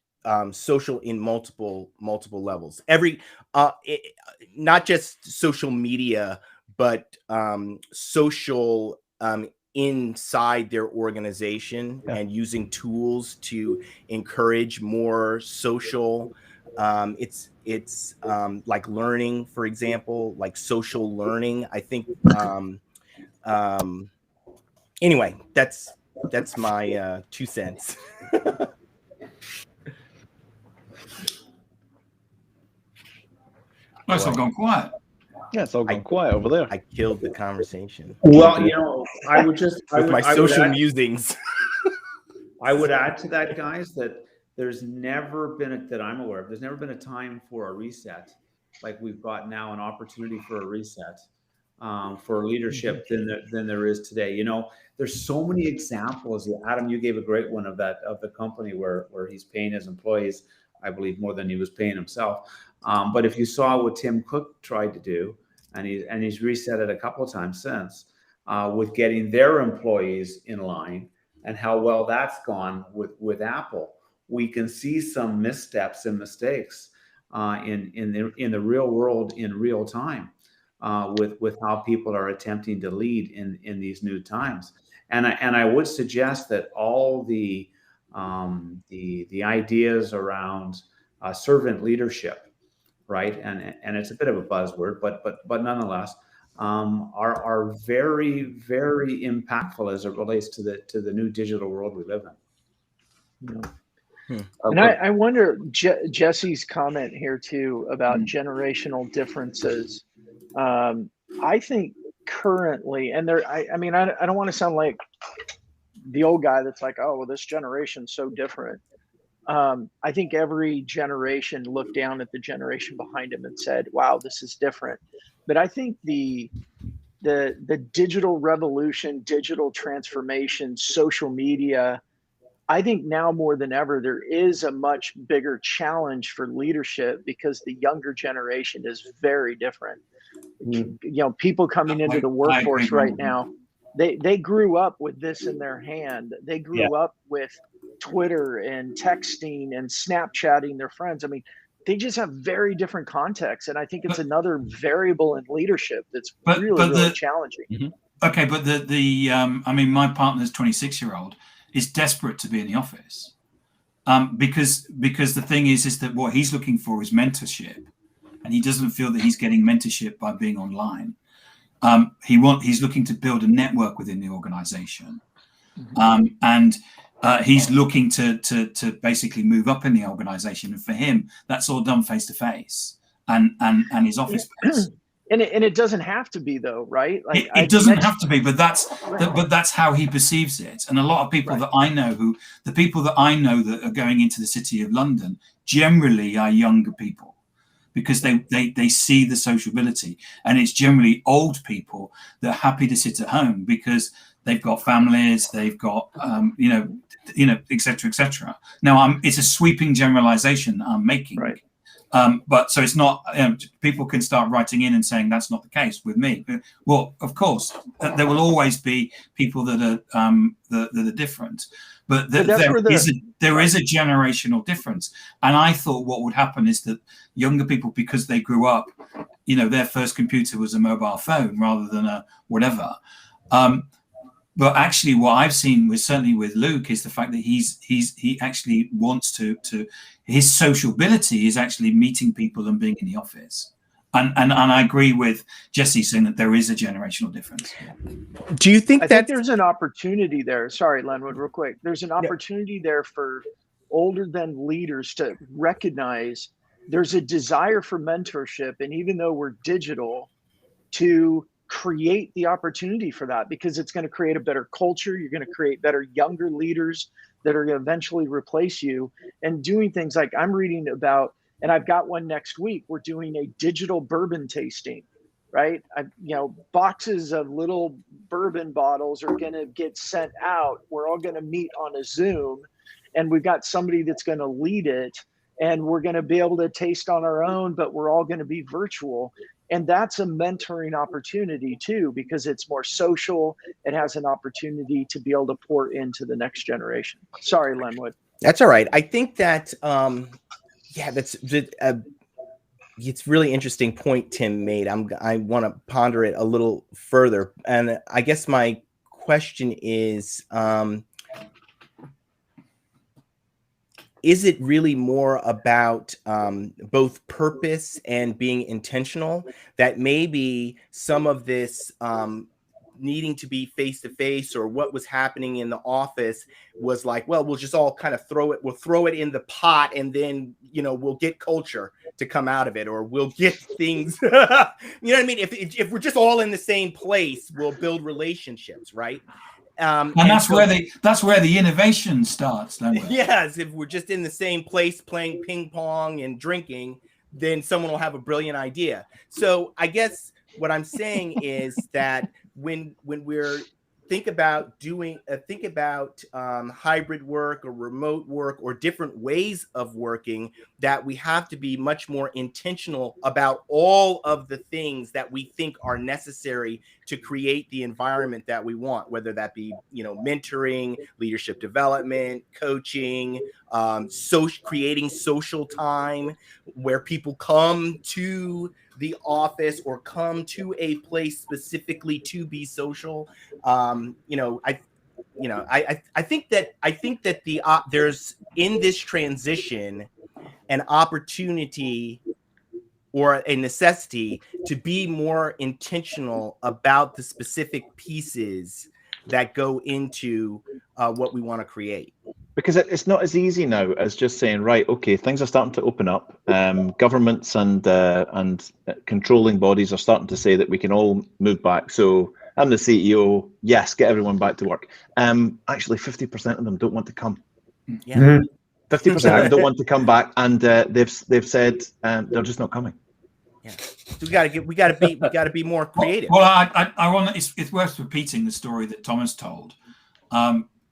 social in multiple levels. Not just social media, but social inside their organization, and using tools to encourage more social. It's like learning, for example, like social learning. I think. Anyway, that's my 2 cents. It's all gone quiet. Yeah, it's all gone quiet over there. I killed the conversation. Well, I would just with my social musings. I would add to that, guys, that there's never been that I'm aware of. There's never been a time for a reset like we've got now, an opportunity for a reset. For leadership than there is today. There's so many examples. Adam, you gave a great one of the company where he's paying his employees, I believe, more than he was paying himself. But if you saw what Tim Cook tried to do, and he's reset it a couple of times since, with getting their employees in line, and how well that's gone with Apple, we can see some missteps and mistakes in the real world in real time. With how people are attempting to lead in these new times, and I would suggest that all the ideas around servant leadership, right, and it's a bit of a buzzword, but nonetheless, are very, very impactful as it relates to the new digital world we live in. And I wonder, Jesse's comment here too about generational differences. I think currently, and I mean, I don't want to sound like the old guy that's like, oh, well, this generation's so different. I think every generation looked down at the generation behind him and said, wow, this is different. But I think the digital revolution, digital transformation, social media, I think now more than ever, there is a much bigger challenge for leadership because the younger generation is very different. You know, people coming into the workforce right now, they grew up with this in their hand. They grew up with Twitter and texting and Snapchatting their friends. I mean, they just have very different contexts, and I think it's another variable in leadership that's really challenging. Okay, but I mean, my partner's 26-year-old is desperate to be in the office, because the thing is that what he's looking for is mentorship, and he doesn't feel that he's getting mentorship by being online. He's looking to build a network within the organization, and he's looking to basically move up in the organization. And for him, that's all done face to face and his office space. And it doesn't have to be, though, right? Like it doesn't have to be, but that's how he perceives it. And a lot of people that I know that are going into the City of London generally are younger people, because they see the sociability, and it's generally old people that are happy to sit at home because they've got families, they've got et cetera. Now it's a sweeping generalization that I'm making. Right. But so it's not, people can start writing in and saying that's not the case with me. Well, of course, there will always be people that are different, but there is a generational difference. And I thought what would happen is that younger people, because they grew up, their first computer was a mobile phone rather than a whatever. But actually, what I've seen certainly with Luke is the fact that he actually wants to his sociability is actually meeting people and being in the office. And I agree with Jesse saying that there is a generational difference. Do you think I think there's an opportunity there? Sorry, Lenwood, real quick. There's an opportunity there for older than leaders to recognize there's a desire for mentorship, and even though we're digital, to create the opportunity for that, because it's going to create a better culture. You're going to create better younger leaders that are going to eventually replace you, and doing things like I'm reading about, and I've got one next week. We're doing a digital bourbon tasting, right? Boxes of little bourbon bottles are going to get sent out. We're all going to meet on a Zoom, and we've got somebody that's going to lead it, and we're going to be able to taste on our own, but we're all going to be virtual. And that's a mentoring opportunity too, because it's more social. It has an opportunity to be able to pour into the next generation. Sorry, Lenwood. That's all right. I think that, that's it's really interesting point Tim made. I want to ponder it a little further. And I guess my question is it really more about both purpose and being intentional, that maybe some of this needing to be face-to-face, or what was happening in the office was like, well, we'll just all kind of throw it in the pot, and then, we'll get culture to come out of it, or we'll get things, you know what I mean? If we're just all in the same place, we'll build relationships, right? And that's where the innovation starts, don't we? Yes, if we're just in the same place playing ping pong and drinking, then someone will have a brilliant idea. So I guess what I'm saying is that when we're think about hybrid work or remote work or different ways of working, that we have to be much more intentional about all of the things that we think are necessary to create the environment that we want, whether that be, mentoring, leadership development, coaching, creating social time where people come to the office or come to a place specifically to be social. I think that there's in this transition an opportunity or a necessity to be more intentional about the specific pieces that go into what we want to create. Because it's not as easy now as just saying, right, okay, things are starting to open up. Governments and controlling bodies are starting to say that we can all move back. So I'm the CEO. Yes, get everyone back to work. Actually, 50% of them don't want to come. Yeah. 50% of them don't want to come back, and they've said they're just not coming. Yeah. So we gotta be more creative. Well, I want. It's worth repeating the story that Thomas told.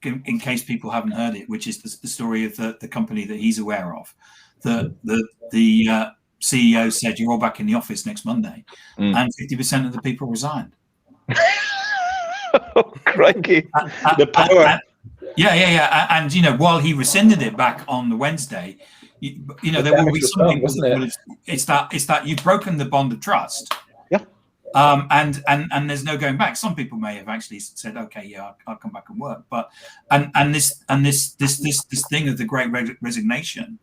In case people haven't heard it, which is the story of the company that he's aware of. The CEO said, "You're all back in the office next Monday," and 50% of the people resigned. Oh, crikey! The power. Yeah. And while he rescinded it back on the Wednesday, there will be some people that would have. It's that you've broken the bond of trust. Yeah. And there's no going back. Some people may have actually said, "Okay, yeah, I'll come back and work." But this thing of the Great Resignation,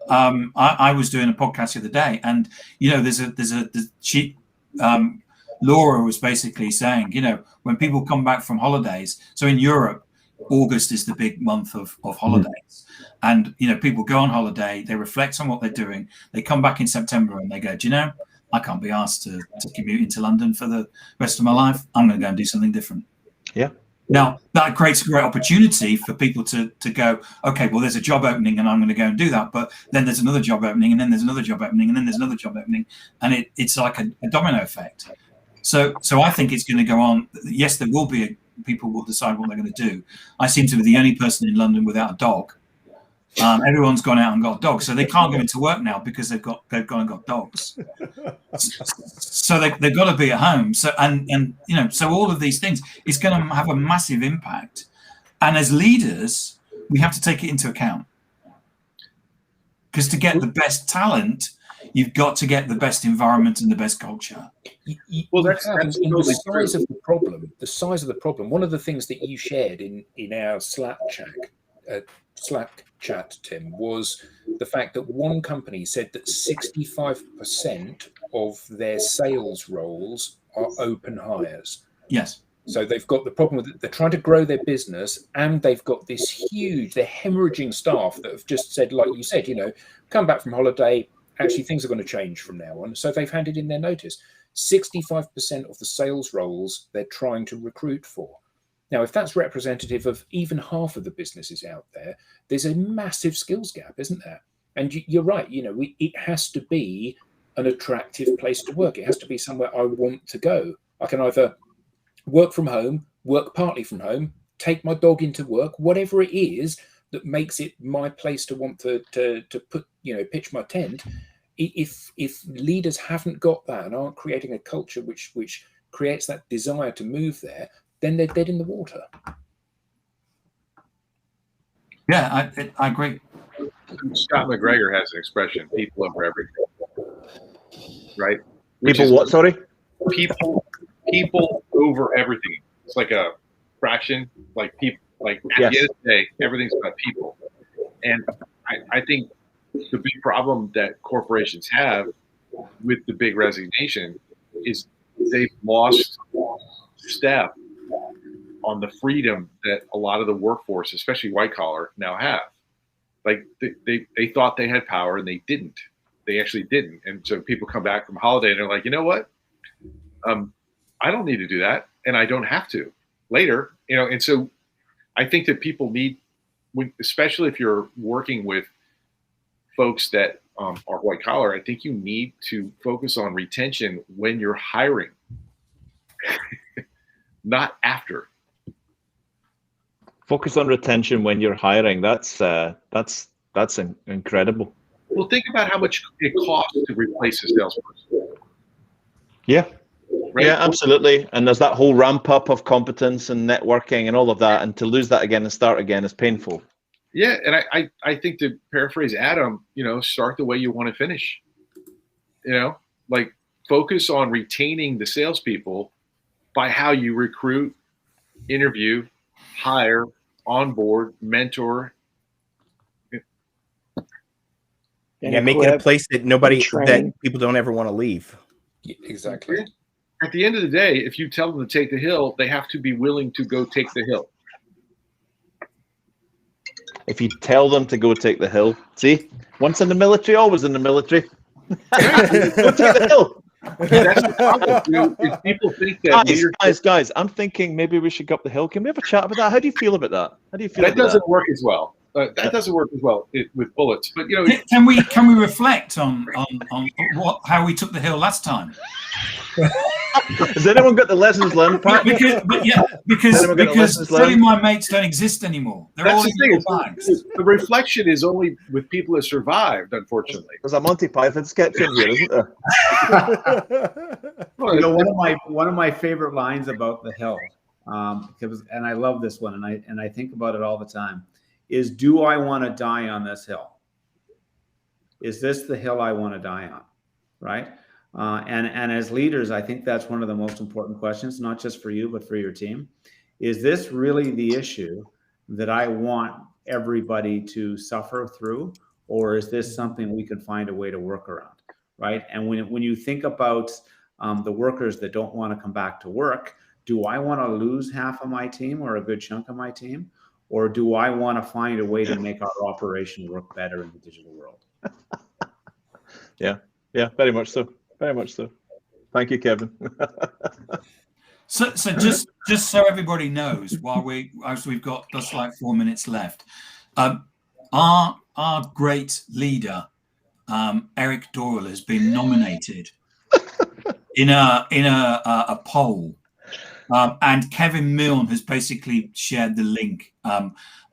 I was doing a podcast the other day, and Laura was basically saying, when people come back from holidays, so in Europe, August is the big month of holidays, and people go on holiday, they reflect on what they're doing, they come back in September and they go, do you know, I can't be asked to commute into London for the rest of my life. I'm going to go and do something different. Yeah. Now that creates a great opportunity for people to go, okay, well, there's a job opening and I'm going to go and do that. But then there's another job opening, and then there's another job opening, and then there's another job opening, and it's like a domino effect. So I think it's going to go on. Yes, there will be people will decide what they're going to do. I seem to be the only person in London without a dog. Everyone's gone out and got dogs, so they can't go into work now because they've gone and got dogs. So they've got to be at home. So so all of these things is going to have a massive impact. And as leaders, we have to take it into account, because to get the best talent, you've got to get the best environment and the best culture. Well, that's the size of the problem. The size of the problem. One of the things that you shared in our Slack chat, Tim, was the fact that one company said that 65% of their sales roles are open hires. Yes. So they've got the problem with it. They're trying to grow their business, and they've got this huge, they're hemorrhaging staff that have just said, like you said, come back from holiday. Actually, things are going to change from now on. So they've handed in their notice. 65% of the sales roles they're trying to recruit for. Now, if that's representative of even half of the businesses out there, there's a massive skills gap, isn't there? And you're right. It has to be an attractive place to work. It has to be somewhere I want to go. I can either work from home, work partly from home, take my dog into work, whatever it is that makes it my place to want to put, pitch my tent. If leaders haven't got that and aren't creating a culture which creates that desire to move there, then they're dead in the water. Yeah, I agree. Scott McGregor has an expression: "People over everything." Right? People what? Sorry. People over everything. It's like a fraction. Like people. Like at the end of the day, everything's about people. And I think the big problem that corporations have with the big resignation is they've lost step on the freedom that a lot of the workforce, especially white collar, now have. Like they thought they had power and they didn't. They actually didn't. And so people come back from holiday and they're like, you know what? I don't need to do that, and I don't have to later. And so I think that people need, especially if you're working with folks that are white collar, I think you need to focus on retention when you're hiring, not after. Focus on retention when you're hiring. That's incredible. Well, think about how much it costs to replace a salesperson. Yeah. Right? Yeah, absolutely. And there's that whole ramp up of competence and networking and all of that. And to lose that again and start again is painful. Yeah. And I think, to paraphrase Adam, start the way you want to finish. Like focus on retaining the salespeople by how you recruit, interview, hire, onboard, mentor. Yeah, make it a place that that people don't ever want to leave. Yeah, exactly. At the end of the day, if you tell them to take the hill, they have to be willing to go take the hill. if you tell them to go take the hill, see, once in the military, always in the military. Go take the hill. That's the problem, too, is people think that Guys, I'm thinking maybe we should go up the hill. Can we have a chat about that? How do you feel about that? How do you feel that about doesn't work as well. That doesn't work as well with bullets. But you know, can we reflect on how we took the hill last time? Has anyone got the lessons learned part? Because three of my mates don't exist anymore. They're all in your bags. The reflection is only with people that survived, unfortunately. There's a Monty Python sketch in here, isn't there? You know, one of my favorite lines about the hill, and I love this one, and I think about it all the time, is, do I want to die on this hill? Is this the hill I want to die on? Right? And as leaders, I think that's one of the most important questions, not just for you, but for your team. Is this really the issue that I want everybody to suffer through? Or is this something we can find a way to work around? Right? And when you think about the workers that don't want to come back to work, do I want to lose half of my team or a good chunk of my team? Or do I want to find a way to make our operation work better in the digital world? Yeah, very much so. Very much so. Thank you, Kevin. So just so everybody knows, as we've got just like 4 minutes left, our great leader, Eric Doyle, has been nominated in a poll. And Kevin Milne has basically shared the link.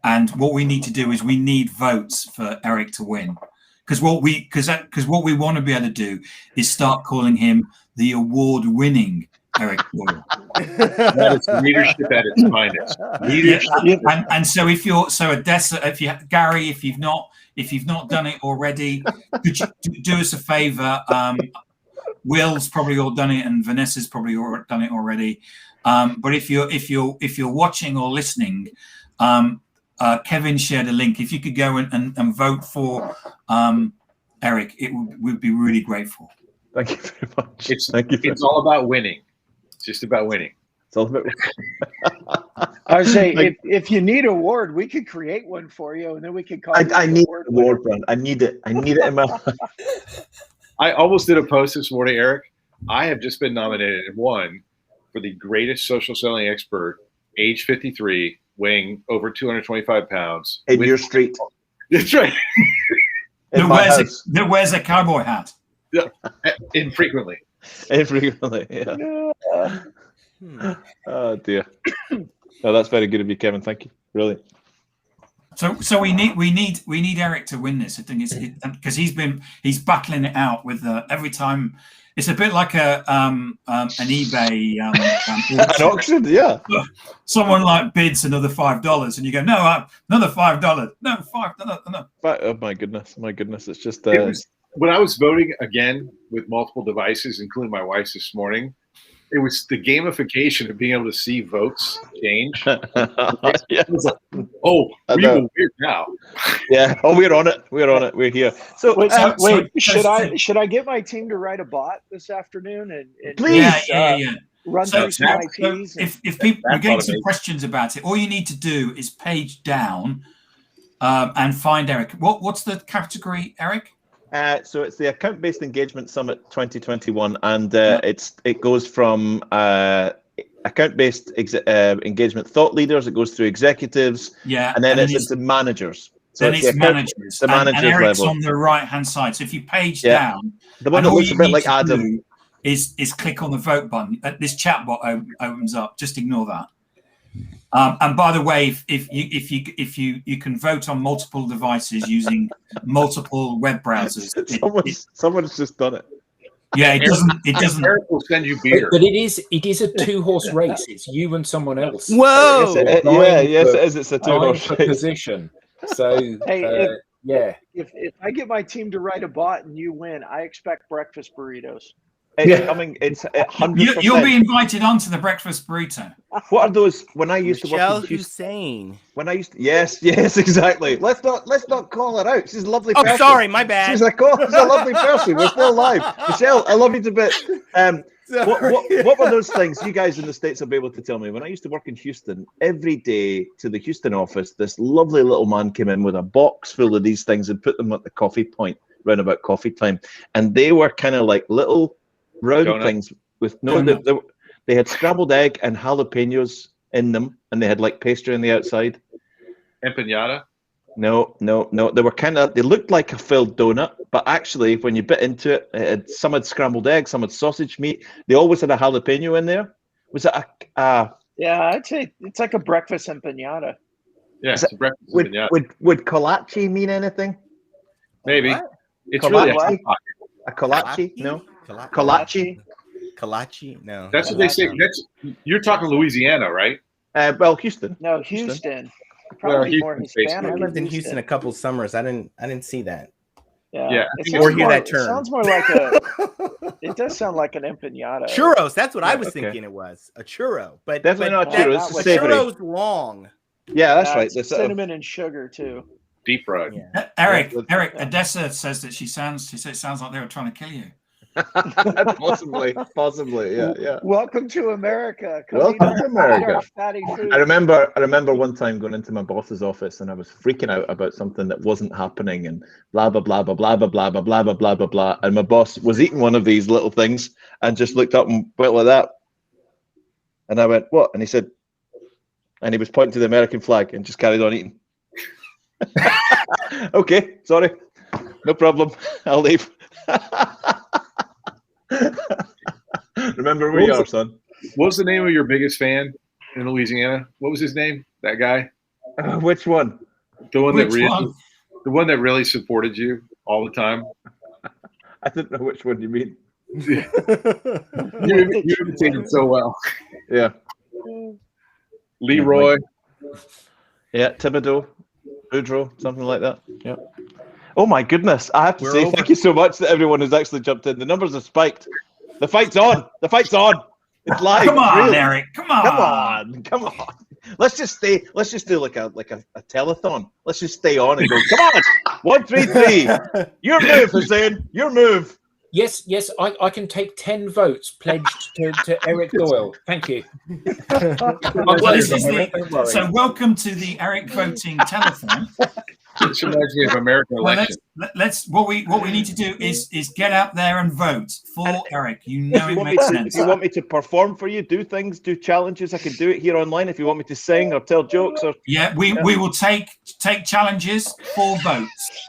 And what we need to do is we need votes for Eric to win. Because what we want to be able to do is start calling him the award-winning Eric Doyle. That is leadership at its finest. Leadership. Yeah, and so Odessa, Gary, if you've not done it already, could you do us a favor? Will's probably all done it, and Vanessa's probably all done it already. But if you're watching or listening, Kevin shared a link. If you could go and vote for Eric, we'd be really grateful. Thank you very much. It's all about winning. It's just about winning. It's all about. I would say if you need an award, we could create one for you, and then we could call. I need an award, Brent. I need it. I need it in my life. I almost did a post this morning, Eric. I have just been nominated and won for the greatest social selling expert, age 53, weighing over 225 pounds. In your street. That's right. That wears a cowboy hat. Yeah. Infrequently. Yeah. Oh dear. Oh, that's very good of you, Kevin. Thank you. Really. So we need Eric to win this. I think it's because he's battling it out with every time. It's a bit like an eBay an auction. Yeah. Someone like bids another $5, and you go, no, another $5. No, $5. No. Oh my goodness. It's just. When I was voting again with multiple devices, including my wife's this morning, it was the gamification of being able to see votes change. Yeah. We're now. Yeah. Oh, we're on it. We're here. So wait. Should I get my team to write a bot this afternoon and please? Yeah. Run through some IPs? So if people are getting some questions about it, all you need to do is page down and find Eric. What's the category, Eric? So it's the Account-Based Engagement Summit 2021, and it goes from account-based engagement thought leaders, it goes through executives, and then it's into managers. So then it's managers. The managers and Eric's level. On the right-hand side. So if you page down, the one that looks a bit like Adam is click on the vote button. This chat bot opens up. Just ignore that. And by the way, if you can vote on multiple devices using multiple web browsers, someone's just done it. Yeah, it doesn't. Eric will send you beer. But it is a 2-horse race. It's you and someone else. Whoa! Yes, it is. It's a 2-horse race position. So if I get my team to write a bot and you win, I expect breakfast burritos. It's coming. It's 100%. You'll be invited onto the breakfast burrito. What are those? When I used to work Michelle in Houston. Hussein. When I used to, yes, exactly. Let's not call her out. She's a lovely Oh, person. sorry, my bad. She's a lovely person. We're still live. Michelle, I love you to bits. What were those things? You guys in the States will be able to tell me. When I used to work in Houston, every day to the Houston office, this lovely little man came in with a box full of these things and put them at the coffee point round about coffee time. And they were kind of like little round things with they had scrambled egg and jalapenos in them, and they had like pastry on the outside. Empanada? No. They were they looked like a filled donut, but actually, when you bit into it, some had scrambled eggs, some had sausage meat. They always had a jalapeno in there. Was it Yeah, I'd say it's like a breakfast empanada. Yeah, it's a breakfast empanada. Would kolache mean anything? Maybe. What? It's really A kolache? No. Kolache? Kolache? No. That's what they say. You're talking Louisiana, right? Well, Houston. No, Houston. Probably more Hispanic. I lived in Houston a couple of summers. I didn't see that. Yeah. Or hear that term. It sounds more like it does sound like an empanada. Churros. That's what I was thinking it was. A churro. But definitely not churros. It's a savory. churro's long. Yeah, that's right. It's cinnamon and sugar too. Deep fried. Yeah. Eric, Odessa says that she says it sounds like they were trying to kill you. Possibly, yeah. Welcome to America. Welcome to America. Fatty food. I remember one time going into my boss's office and I was freaking out about something that wasn't happening and blah blah blah blah blah blah blah blah blah blah blah blah blah. And my boss was eating one of these little things and just looked up and went like that. And I went, "What?" And he said, and he was pointing to the American flag and just carried on eating. Okay, sorry, no problem. I'll leave. Remember where you are, son. What was the name of your biggest fan in Louisiana? What was his name? That guy? Which one? The one the one that really supported you all the time. I didn't know which one you mean. You imitated so well. Yeah. Leroy. Yeah, Thibodeau, Boudreaux, something like that. Yeah. Oh my goodness! I have to say thank you so much to everyone who's actually jumped in. The numbers have spiked. The fight's on. The fight's on. It's live. Come on, really. Eric. Come on. Come on. Let's just stay. Let's just do like a telethon. Let's just stay on and go. Come on. 1, 2, 3. Your move, Hussein. Your move. Yes, I can take 10 votes pledged to Eric Doyle. Thank you. So welcome to the Eric voting telethon. Which reminds me of American election. Let's what we need to do is get out there and vote for Eric. You know it makes sense. If you want me to perform for you, do things, do challenges, I can do it here online. If you want me to sing or tell jokes or we will take challenges for votes.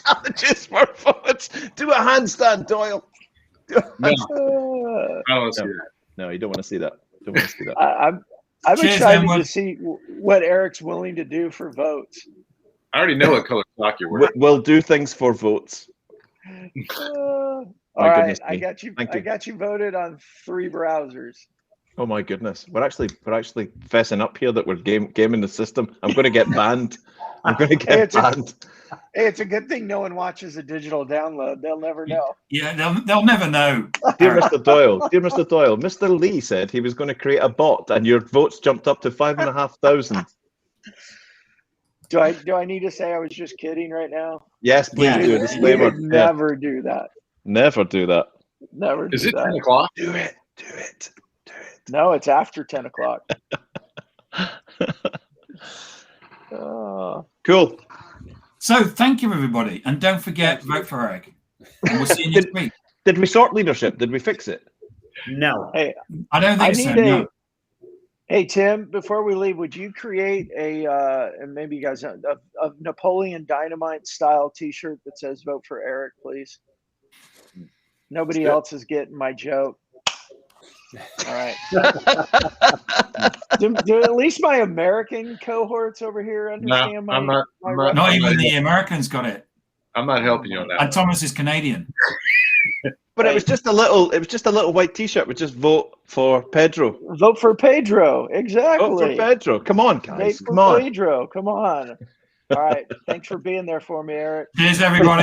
Challenges for votes. Do a handstand, Doyle. No, I don't want to see that. No, you don't want to see that. Don't want to see that. I'm excited to see what Eric's willing to do for votes. I already know what color sock you're wearing. We'll do things for votes. All right, I got you. Thank you. I got you voted on 3 browsers. Oh my goodness, we're actually fessing up here that we're gaming the system. I'm going to get banned. I'm going to get banned. It's a good thing no one watches a digital download. They'll never know. Yeah, they'll never know. Dear Mr. Doyle, Mr. Lee said he was going to create a bot, and your votes jumped up to 5,500. Do I need to say I was just kidding right now? Yes, please do a disclaimer. Never do that. Never do that. Never. Is do it that. 10 o'clock? Do it. No, it's after 10 o'clock. Cool. So thank you, everybody, and don't forget vote for Eric. And we'll see you next week. Did we sort leadership? Did we fix it? No. Hey, I don't think so. No. Hey Tim, before we leave, would you create and maybe you guys a Napoleon Dynamite style T-shirt that says "Vote for Eric," please? Nobody else is getting my joke. All right. do at least my American cohorts over here understand not even the Americans got it. I'm not helping you on that. And Thomas is Canadian. But it was just a little white T-shirt with just vote for Pedro. Vote for Pedro, exactly. Vote for Pedro. Come on, guys. Pedro, come on. All right. Thanks for being there for me, Eric. Cheers, everybody.